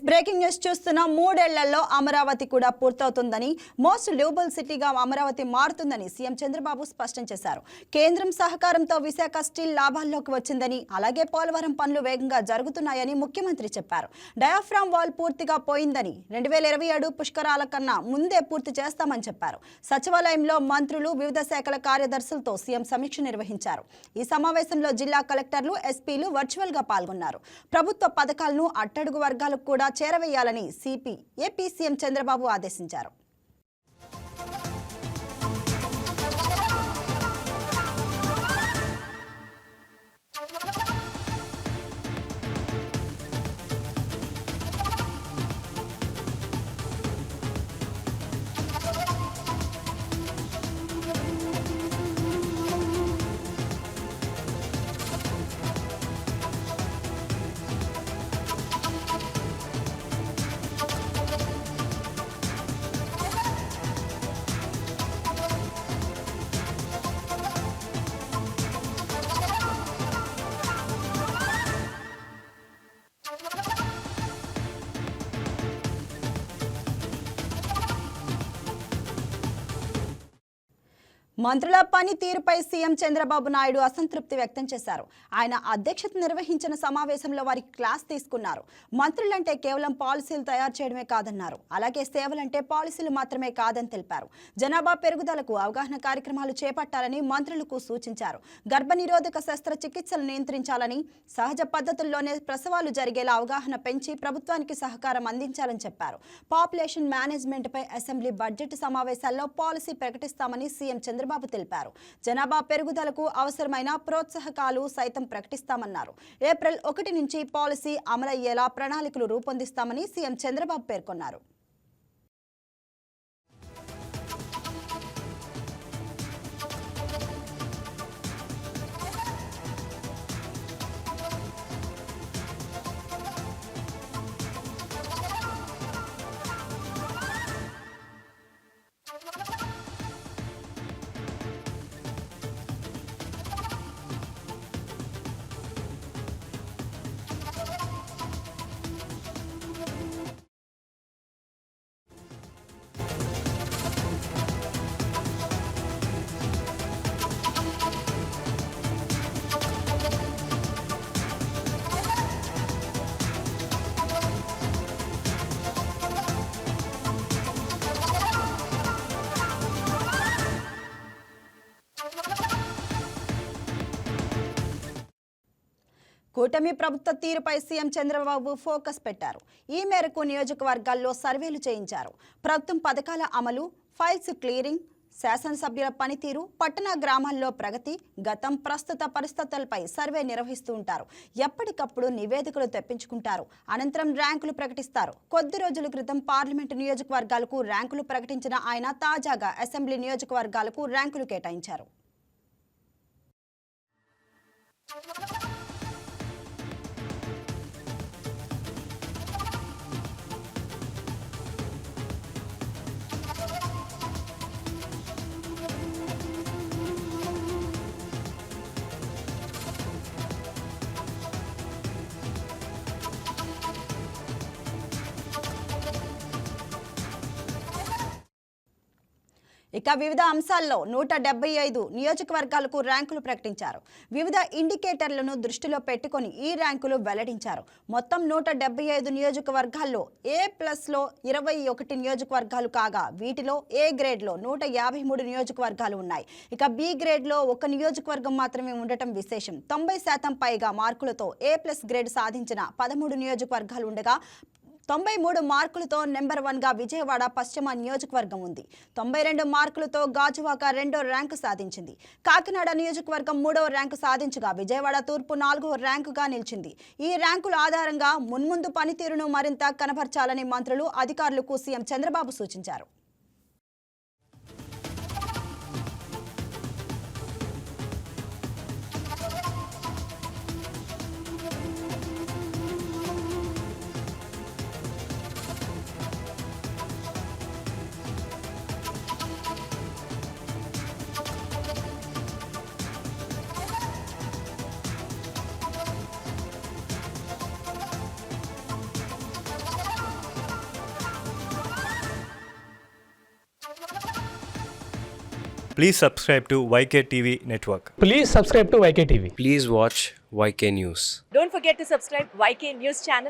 Breaking news చూస్తున్న 3 ఏళ్లలో అమరావతి కూడా పూర్తవుతుందని, మోస్ట్ లివబుల్ సిటీగా అమరావతి మారుతుందని సీఎం చంద్రబాబు స్పష్టం చేశారు. కేంద్రం సహకారంతో విశాఖ స్టీల్ లాభాల్లోకి వచ్చిందని, అలాగే పోలవరం పనులు వేగంగా జరుగుతున్నాయని ముఖ్యమంత్రి చెప్పారు. డయాఫ్రామ్ వాల్ పూర్తిగా పోయిందని, 2027 పుష్కరాల కన్నా ముందే పూర్తి చేస్తామని చెప్పారు. సచివాలయంలో మంత్రులు, వివిధ శాఖల కార్యదర్శులతో సీఎం సమీక్ష నిర్వహించారు. ఈ సమావేశంలో జిల్లా కలెక్టర్లు, ఎస్పీలు వర్చువల్ గా పాల్గొన్నారు. ప్రభుత్వ పథకాలను అట్టడుగు వర్గాలకు కూడా చేరవేయాలని ఏపీ సీఎం చంద్రబాబు ఆదేశించారు. మంత్రుల పనితీరుపై సీఎం చంద్రబాబు నాయుడు అసంతృప్తి వ్యక్తం చేశారు. ఆయన అధ్యక్షత నిర్వహించిన సమావేశంలో వారికి క్లాస్ తీసుకున్నారు. మంత్రులంటే కేవలం పాలసీలు తయారు చేయడమే కాదన్నారు. అలాగే సేవలంటే పాలసీలు మాత్రమే కాదని తెలిపారు. జనాభా పెరుగుదలకు అవగాహన కార్యక్రమాలు చేపట్టాలని మంత్రులకు సూచించారు. గర్భనిరోధక శస్త్రచికిత్సలు నియంత్రించాలని, సహజ పద్ధతుల్లోనే ప్రసవాలు జరిగేలా అవగాహన పెంచి ప్రభుత్వానికి సహకారం అందించాలని చెప్పారు. పాపులేషన్ మేనేజ్మెంట్ పై అసెంబ్లీ బడ్జెట్ సమావేశాల్లో పాలసీ ప్రకటిస్తామని సీఎం చంద్రబాబు తెలిపారు. జనాభా పెరుగుదలకు అవసరమైన ప్రోత్సాహకాలు సైతం ప్రకటిస్తామన్నారు. ఏప్రిల్ 1 నుంచి పాలసీ అమలయ్యేలా ప్రణాళికలు రూపొందిస్తామని సీఎం చంద్రబాబు పేర్కొన్నారు. కూటమి ప్రభుత్వ తీరుపై సీఎం చంద్రబాబు ఫోకస్ పెట్టారు. ఈ మేరకు నియోజకవర్గాల్లో సర్వేలు చేయించారు. ప్రభుత్వం పథకాల అమలు, ఫైల్స్ క్లియరింగ్, శాసనసభ్యుల పనితీరు, పట్టణ గ్రామాల్లో ప్రగతి, గతం, ప్రస్తుత పరిస్థితులపై సర్వే నిర్వహిస్తూ ఉంటారు. ఎప్పటికప్పుడు నివేదికలు తెప్పించుకుంటారు. అనంతరం ర్యాంకులు ప్రకటిస్తారు. కొద్ది రోజుల క్రితం పార్లమెంటు నియోజకవర్గాలకు ర్యాంకులు ప్రకటించిన ఆయన తాజాగా అసెంబ్లీ నియోజకవర్గాలకు ర్యాంకులు కేటాయించారు. ఇక వివిధ అంశాల్లో 175 నియోజకవర్గాలకు ర్యాంకులు ప్రకటించారు. వివిధ ఇండికేటర్లను దృష్టిలో పెట్టుకుని ఈ ర్యాంకులు వెల్లడించారు. మొత్తం 175 నియోజకవర్గాల్లో A+లో 21 నియోజకవర్గాలు కాగా, వీటిలో A గ్రేడ్లో 153 నియోజకవర్గాలు ఉన్నాయి. ఇక B గ్రేడ్లో 1 నియోజకవర్గం మాత్రమే ఉండటం విశేషం. 90% పైగా మార్కులతో A+ గ్రేడ్ సాధించిన 13 నియోజకవర్గాలు ఉండగా, 93 మార్కులతో నెంబర్ 1గా విజయవాడ పశ్చిమ నియోజకవర్గం ఉంది. 92 మార్కులతో గాజువాక 2వ ర్యాంకు సాధించింది. కాకినాడ నియోజకవర్గం 3వ ర్యాంకు సాధించగా, విజయవాడ తూర్పు 4వ ర్యాంకుగా నిలిచింది. ఈ ర్యాంకుల ఆధారంగా మున్ముందు పనితీరును మరింత కనబర్చాలని మంత్రులు, అధికారులకు సీఎం చంద్రబాబు సూచించారు. Please subscribe to YK TV Network. Please subscribe to YK TV. Please watch YK News. Don't forget to subscribe YK News channel.